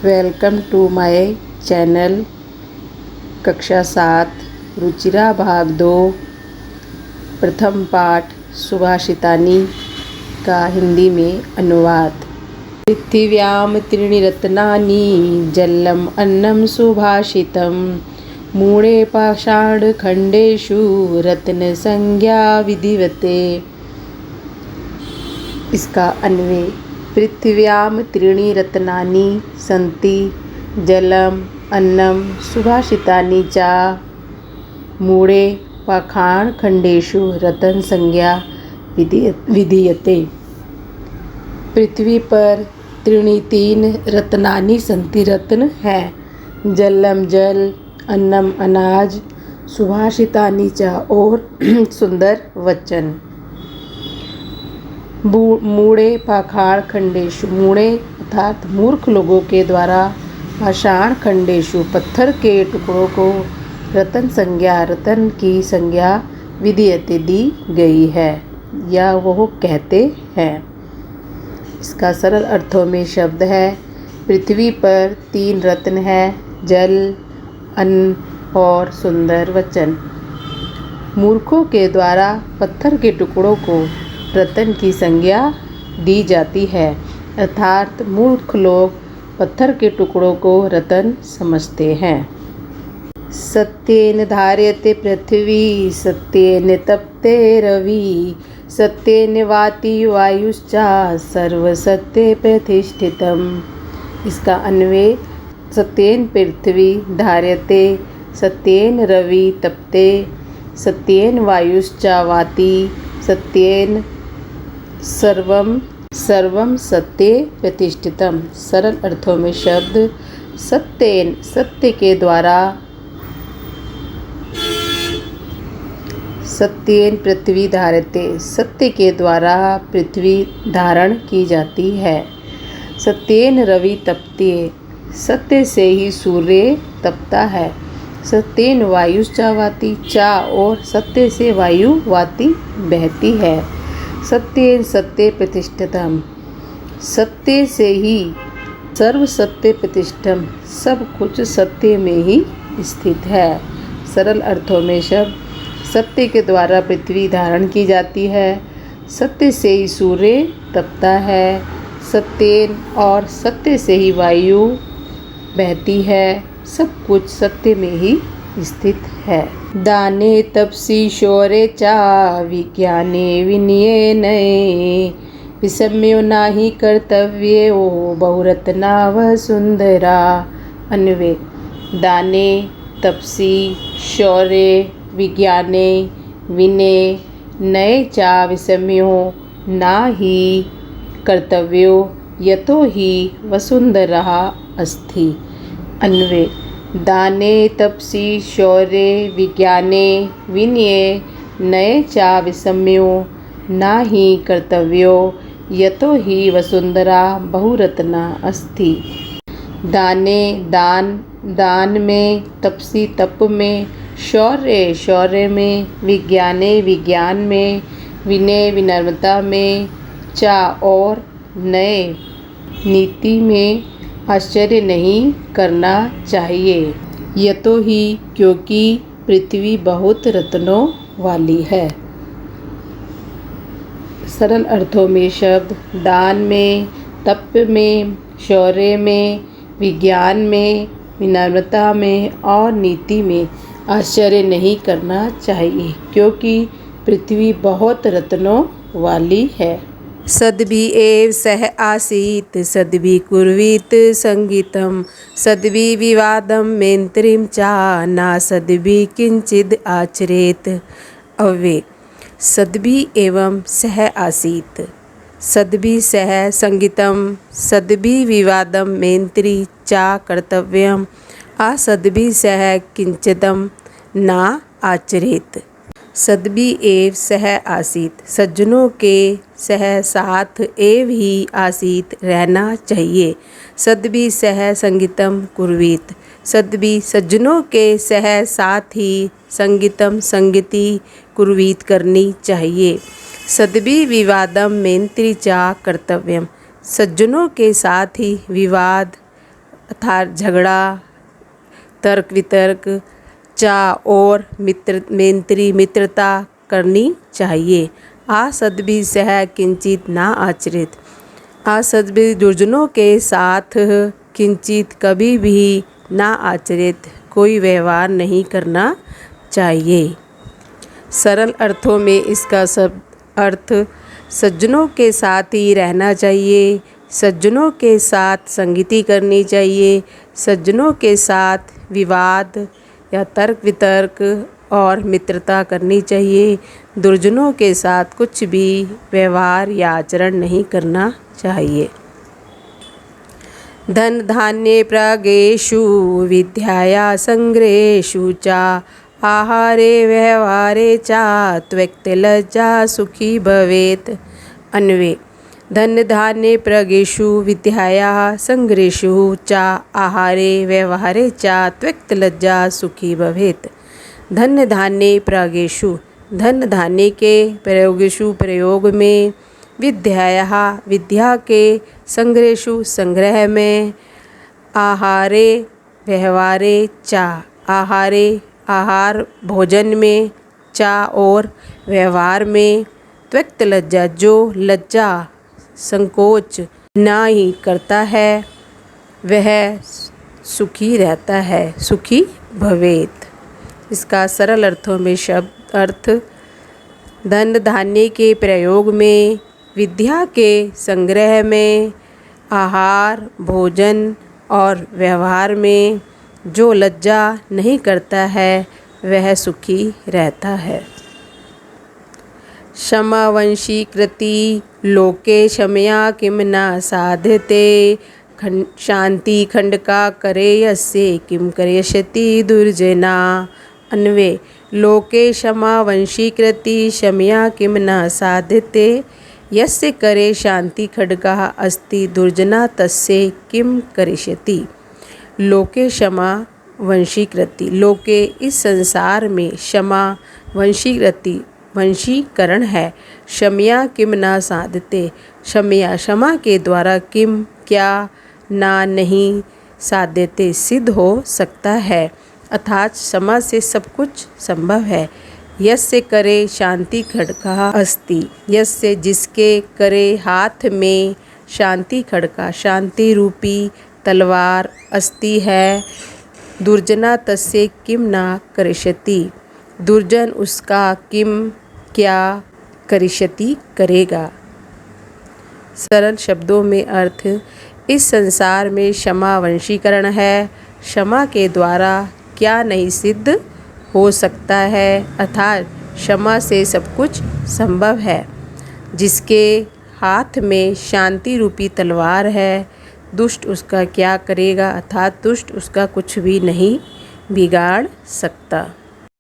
Welcome to my channel. कक्षा 7 रुचिरा भाग 2 प्रथम पाठ सुभाषितानि का हिंदी में अनुवाद। पृथिव्यां त्रीणि रत्नानि जलम अन्नम सुभाषितम मूढे पाषाणखण्डेषु रत्न संज्ञा विधिवते। इसका अन्वय। पृथिव्यां त्रीणि रत्नानि सन्ति जलम अन्नम सुभाषितानि च मूढे पाषाणखण्डेषु रत्न संज्ञा विधीयते। पृथ्वी पर त्रीणि 3 रत्नानि सन्ति रत्न है। जलम जल, अन्नम अनाज, सुभाषितानि च और सुंदर वचन। मूढे पाषाणखण्डेषु, मूढे अर्थात मूर्ख लोगों के द्वारा पाषाणखण्डेषु पत्थर के टुकड़ों को रत्न संज्ञा, रत्न की संज्ञा विधीयते दी गई है या वो कहते हैं। इसका सरल अर्थों में शब्द है। पृथ्वी पर 3 रत्न है, जल, अन्न और सुंदर वचन। मूर्खों के द्वारा पत्थर के टुकड़ों को रत्न की संज्ञा दी जाती है, अर्थात मूर्ख लोग पत्थर के टुकड़ों को रत्न समझते हैं। सत्येन धार्यते पृथ्वी, सत्येन तप्ते रवि, सत्येन वाति वायुश्च सर्वसत्ये प्रतिष्ठितम्। इसका अन्वय। सत्येन पृथ्वी धार्यते, सत्येन रवि तप्ते, सत्येन वायुश्च वाति, सत्येन सर्वम सत्ये प्रतिष्ठितम। सरल अर्थों में शब्द। सत्येन, सत्य के द्वारा। सत्येन पृथ्वी धार्यते, सत्य के द्वारा पृथ्वी धारण की जाती है। सत्येन रवि तपते, सत्य से ही सूर्य तपता है। सत्येन वायुश्च वाति, चा और सत्य से वायु वाति बहती है। सत्येन सत्ये प्रतिष्ठितम्, सत्य से ही सर्व सत्य प्रतिष्ठम, सब कुछ सत्य में ही स्थित है। सरल अर्थों में शब्द। सत्य के द्वारा पृथ्वी धारण की जाती है, सत्य से ही सूर्य तपता है, सत्येन और सत्य से ही वायु बहती है, सब कुछ सत्य में ही स्थित है। दाने तपसी शौर्ये च विज्ञाने विनये नये, विषम्यो नाहि कर्तव्यो बहुरत्ना वसुंधरा। अन्वय। दाने तपसी शौर्ये विज्ञाने विनये नये च विषम्यो नाहि कर्तव्यो यतो हि वसुंधरा अस्ति। अन्वय। दाने तपसी शौर्ये विज्ञाने विनये नये च विषम्यो नाहि कर्तव्यो यतो हि वसुंधरा बहुरत्ना अस्ति। दाने दान, दान में, तपसी तप में, शौर्य शौर्य में, विज्ञाने विज्ञान में, विनय विनम्रता में, चा और नये नीति में आश्चर्य नहीं करना चाहिए। यतो ही क्योंकि पृथ्वी बहुत रत्नों वाली है। सरल अर्थों में शब्द। दान में, तप में, शौर्य में, विज्ञान में, विनम्रता में और नीति में आश्चर्य नहीं करना चाहिए, क्योंकि पृथ्वी बहुत रत्नों वाली है। सद्भि एव सह आसीत्, सद्भि कुर्वीत संगीतम, सद्भि विवादम मैत्रीं च न सद्भि किंचिद आचरेत। अव्यय। सद्भि एवं सह आसीत्, सद्भि सह संगीतम, सद्भि विवादम मैत्री च कर्तव्यम, असद्भि सह किंचिदम न आचरेत। सद्भि एव सह आसीत्, सज्जनों के सह साथ एव ही आसीत रहना चाहिए। सद्भि सह संगीतम कुर्वीत, सद्भि सज्जनों के सह साथ ही संगीतम संगति कुर्वीत करनी चाहिए। सद्भि विवादम मैत्री च कर्तव्यम, सज्जनों के साथ ही विवाद अर्थात झगड़ा, तर्क वितर्क। चा और मित्रता करनी चाहिए। असद्भिः सह किंचित ना आचरेत। असद्भिः दुर्जनों के साथ किंचित कभी भी ना आचरेत, कोई व्यवहार नहीं करना चाहिए। सरल अर्थों में इसका सब अर्थ सज्जनों के साथ ही रहना चाहिए, सज्जनों के साथ संगति करनी चाहिए, सज्जनों के साथ विवाद या तर्क वितर्क और मित्रता करनी चाहिए। दुर्जनों के साथ कुछ भी व्यवहार या आचरण नहीं करना चाहिए। धन धान्ये प्रागेषु विद्याया संग्रहेषु च आहारे व्यवहारे च त्यक्तलज्जा सुखी भवेत्। अन्वय। धन धान्ये प्रागेषु विद्यायाः संग्रहेषु च आहारे व्यवहारे च त्यक्तलज्जा सुखी भवेत्। धन धान्ये प्रागेषु, धन धान्य के प्रयोगेषु प्रयोग में, विद्यायाः विद्या के, संग्रहेषु संग्रह में, आहारे व्यवहारे च आहारे आहार भोजन में, च और व्यवहार में, त्यक्तलज्जा जो लज्जा संकोच ना ही करता है वह सुखी रहता है, सुखी भवेत्। इसका सरल अर्थों में शब्द अर्थ धन धान्य के प्रयोग में, विद्या के संग्रह में, आहार भोजन और व्यवहार में जो लज्जा नहीं करता है वह सुखी रहता है। क्षमा वंशीकृति लोके क्षमया किम न साध्यते शांति खंडका करे यस्य किम करिष्यति दुर्जना। अन्वय। लोके क्षमा वंशीकृति क्षमया किम न साध्यते यस्य करे शांति खड्गः अस्ति दुर्जना तस्य किम करिष्यति। लोके क्षमा वंशीकृति, लोके इस संसार में, क्षमा वंशीकृति वंशीकरण है, क्षमया किम ना साधते, क्षमया क्षमा के द्वारा किम क्या ना नहीं साध्यते सिद्ध हो सकता है, अर्थात क्षमा से सब कुछ संभव है। यस्य करे शांति खड्गः अस्ति, यस्य जिसके करे हाथ में शांति खड्गा शांति रूपी तलवार अस्ति है, दुर्जना तस्य किम ना करिष्यति, दुर्जन उसका किम क्या करिष्यति करेगा। सरल शब्दों में अर्थ इस संसार में क्षमा वंशीकरण है, क्षमा के द्वारा क्या नहीं सिद्ध हो सकता है, अर्थात क्षमा से सब कुछ संभव है। जिसके हाथ में शांति रूपी तलवार है, दुष्ट उसका क्या करेगा, अर्थात दुष्ट उसका कुछ भी नहीं बिगाड़ सकता।